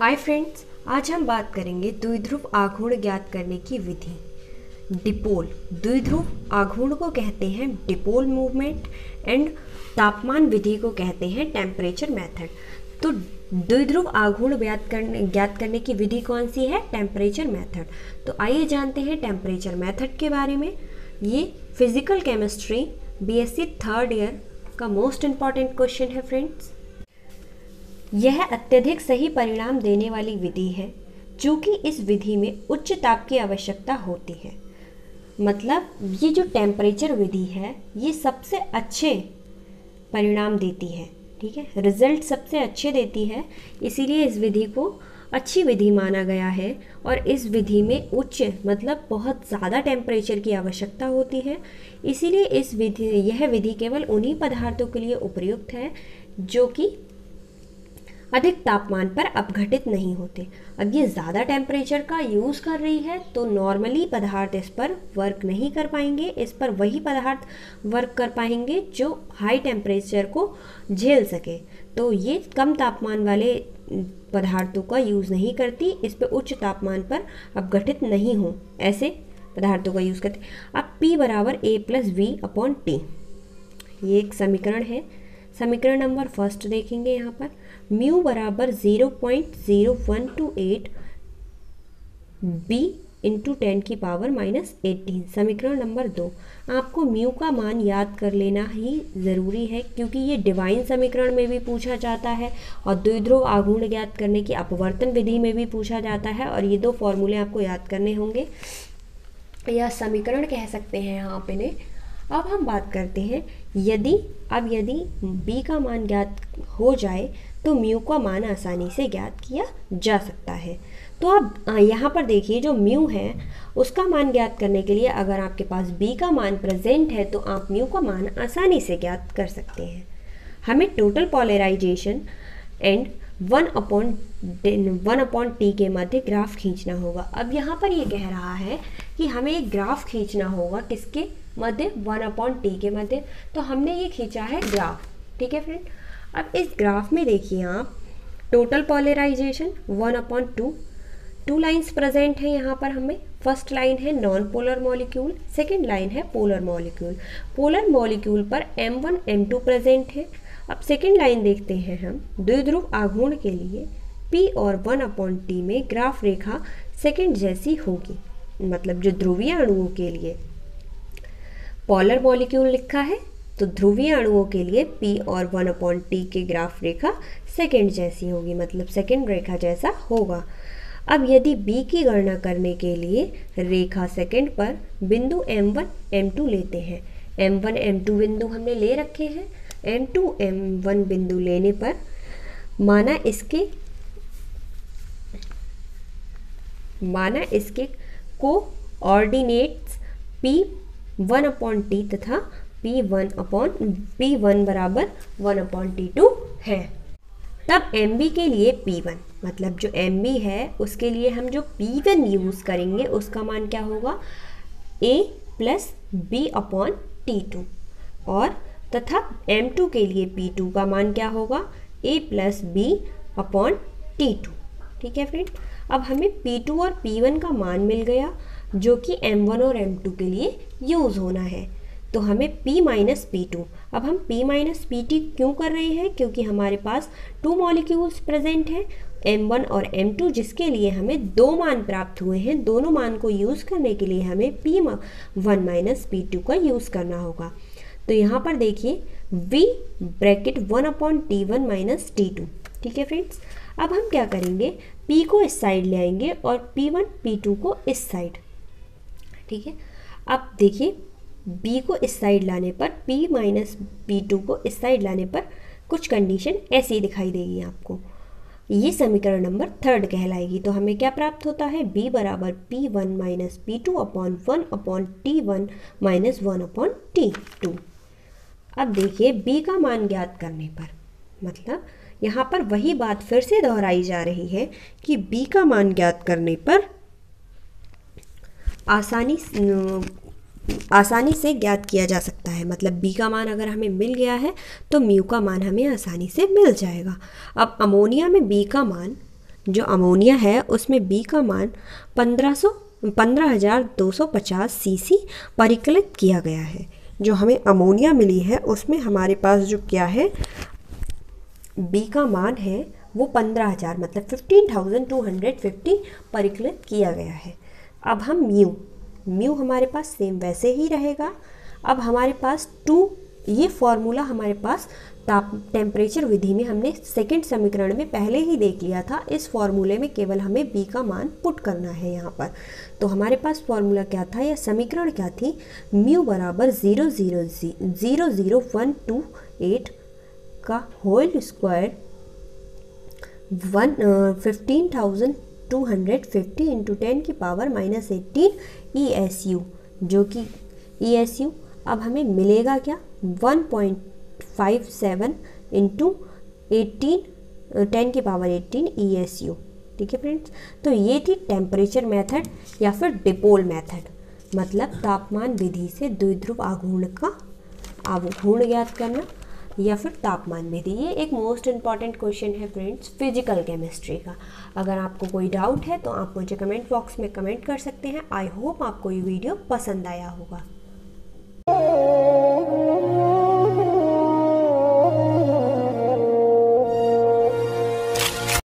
Hi friends, आज हम बात करेंगे द्विध्रुव आघूर्ण ज्ञात करने की विधि। डिपोल, द्विध्रुव आघूर्ण को कहते हैं डिपोल मूवमेंट एंड तापमान विधि को कहते हैं टेम्परेचर मेथड। तो द्विध्रुव आघूर्ण ज्ञात करने की विधि कौन सी है? Temperature method. तो आइए जानते हैं टेम्परेचर मेथड के बारे में। ये physical chemistry BSc third year का मोस्ट इम्पॉर्टेंट क्वेश्चन है फ्रेंड्स। यह अत्यधिक सही परिणाम देने वाली विधि है, चूँकि इस विधि में उच्च ताप की आवश्यकता होती है। मतलब ये जो टेम्परेचर विधि है ये सबसे अच्छे परिणाम देती है, ठीक है, रिजल्ट सबसे अच्छे देती है, इसीलिए इस विधि को अच्छी विधि माना गया है। और इस विधि में उच्च मतलब बहुत ज़्यादा टेम्परेचर की आवश्यकता होती है, इसीलिए यह विधि केवल उन्हीं पदार्थों के लिए उपयुक्त है जो कि अधिक तापमान पर अपघटित नहीं होते। अब ये ज़्यादा टेम्परेचर का यूज़ कर रही है तो नॉर्मली पदार्थ इस पर वर्क नहीं कर पाएंगे, इस पर वही पदार्थ वर्क कर पाएंगे जो हाई टेम्परेचर को झेल सके। तो ये कम तापमान वाले पदार्थों का यूज़ नहीं करती, इस पर उच्च तापमान पर अपघटित नहीं हो ऐसे पदार्थों का यूज़ करती। अब P बराबर A+V/T, ये एक समीकरण है। समीकरण नंबर फर्स्ट देखेंगे यहाँ पर, म्यू बराबर 0.0128 B इंटू 10⁻⁻18। समीकरण नंबर 2, आपको म्यू का मान याद कर लेना ही ज़रूरी है क्योंकि ये डिवाइन समीकरण में भी पूछा जाता है और द्विध्रुव आघूर्ण ज्ञात करने की अपवर्तन विधि में भी पूछा जाता है, और ये दो फॉर्मूले आपको याद करने होंगे, या समीकरण कह सकते हैं आप इन्हें। अब हम बात करते हैं यदि B का मान ज्ञात हो जाए तो म्यू का मान आसानी से ज्ञात किया जा सकता है। तो अब यहाँ पर देखिए, जो म्यू है उसका मान ज्ञात करने के लिए अगर आपके पास B का मान प्रेजेंट है तो आप म्यू का मान आसानी से ज्ञात कर सकते हैं। हमें टोटल पोलराइजेशन एंड 1/T के मध्य ग्राफ खींचना होगा। अब यहाँ पर ये कह रहा है कि हमें एक ग्राफ खींचना होगा, किसके मध्य? 1/T के मध्य। तो हमने ये खींचा है ग्राफ, ठीक है फ्रेंड। अब इस ग्राफ में देखिए आप, टोटल पोलराइजेशन 1/2, 2 लाइन्स प्रेजेंट हैं यहाँ पर हमें। फर्स्ट लाइन है non polar molecule, second line है पोलर मॉलिक्यूल। पोलर मॉलिक्यूल पर M1 M2 प्रेजेंट है। अब सेकेंड लाइन देखते हैं हम, द्विध्रुव आघूर्ण के लिए P और 1/T में ग्राफ रेखा सेकेंड जैसी होगी। मतलब जो ध्रुवीय अणुओं के लिए पोलर मॉलिक्यूल लिखा है तो ध्रुवीय अणुओं के लिए P और 1/T के ग्राफ रेखा सेकेंड जैसी होगी, मतलब सेकेंड रेखा जैसा होगा। अब यदि B की गणना करने के लिए रेखा सेकेंड पर बिंदु M1 M2 लेते हैं, M1 M2 बिंदु हमने ले रखे हैं। M2 M1 बिंदु लेने पर माना इसके कोऑर्डिनेट्स P1/T तथा P1 बराबर 1/T2 है। तब MB के लिए P1, मतलब जो MB है उसके लिए हम जो P1 यूज़ करेंगे उसका मान क्या होगा? A+B/T2। और तथा M2 के लिए P2 का मान क्या होगा? A+B/T2। ठीक है फ्रेंड। अब हमें P2 और P1 का मान मिल गया जो कि M1 और M2 के लिए यूज़ होना है। तो हमें P-P2, अब हम P-Pt क्यों कर रहे हैं? क्योंकि हमारे पास 2 मॉलिक्यूल्स प्रेजेंट हैं, M1 और M2, जिसके लिए हमें 2 मान प्राप्त हुए हैं। दोनों मान को यूज़ करने के लिए हमें P1 - P2 का यूज़ करना होगा। तो यहाँ पर देखिए V ब्रैकेट 1/T1 - T2, ठीक है फ्रेंड्स। अब हम क्या करेंगे, P को इस साइड ले आएंगे और P1 P2 को इस साइड, ठीक है। अब देखिए B को इस साइड लाने पर, P- P2 को इस साइड लाने पर कुछ कंडीशन ऐसी दिखाई देगी आपको। ये समीकरण नंबर थर्ड कहलाएगी। तो हमें क्या प्राप्त होता है? B बराबर P1 - P2/1/T1 - 1/T2। अब देखिए B का मान ज्ञात करने पर, मतलब यहाँ पर वही बात फिर से दोहराई जा रही है कि B का मान ज्ञात करने पर आसानी से ज्ञात किया जा सकता है। मतलब B का मान अगर हमें मिल गया है तो म्यू का मान हमें आसानी से मिल जाएगा। अब अमोनिया में B का मान जो अमोनिया है उसमें B का मान 15,250 सीसी परिकलित किया गया है। जो हमें अमोनिया मिली है उसमें हमारे पास जो क्या है, B का मान है वो 15,000 मतलब 15,250 परिकलित किया गया है। अब हम म्यू हमारे पास सेम वैसे ही रहेगा। अब हमारे पास ये फॉर्मूला हमारे पास टेम्परेचर विधि में हमने सेकंड समीकरण में पहले ही देख लिया था। इस फॉर्मूले में केवल हमें B का मान पुट करना है यहाँ पर। तो हमारे पास फॉर्मूला क्या था या समीकरण क्या थी, म्यू बराबर 0.00128 का होल स्क्वायर 15,250 इंटू 10 की पावर -18 ESU, जो कि ESU अब हमें मिलेगा क्या, 1.57 इंटू 10 की पावर 18 ESU। ठीक है फ्रेंड्स, तो ये थी टेम्परेचर मेथड या फिर डिपोल मेथड, मतलब तापमान विधि से द्विध्रुव आघूर्ण का आघूर्ण ज्ञात करना या फिर तापमान विधि। ये एक मोस्ट इम्पॉर्टेंट क्वेश्चन है फ्रेंड्स फिजिकल केमिस्ट्री का। अगर आपको कोई डाउट है तो आप मुझे कमेंट बॉक्स में कमेंट कर सकते हैं। आई होप आपको ये वीडियो पसंद आया होगा।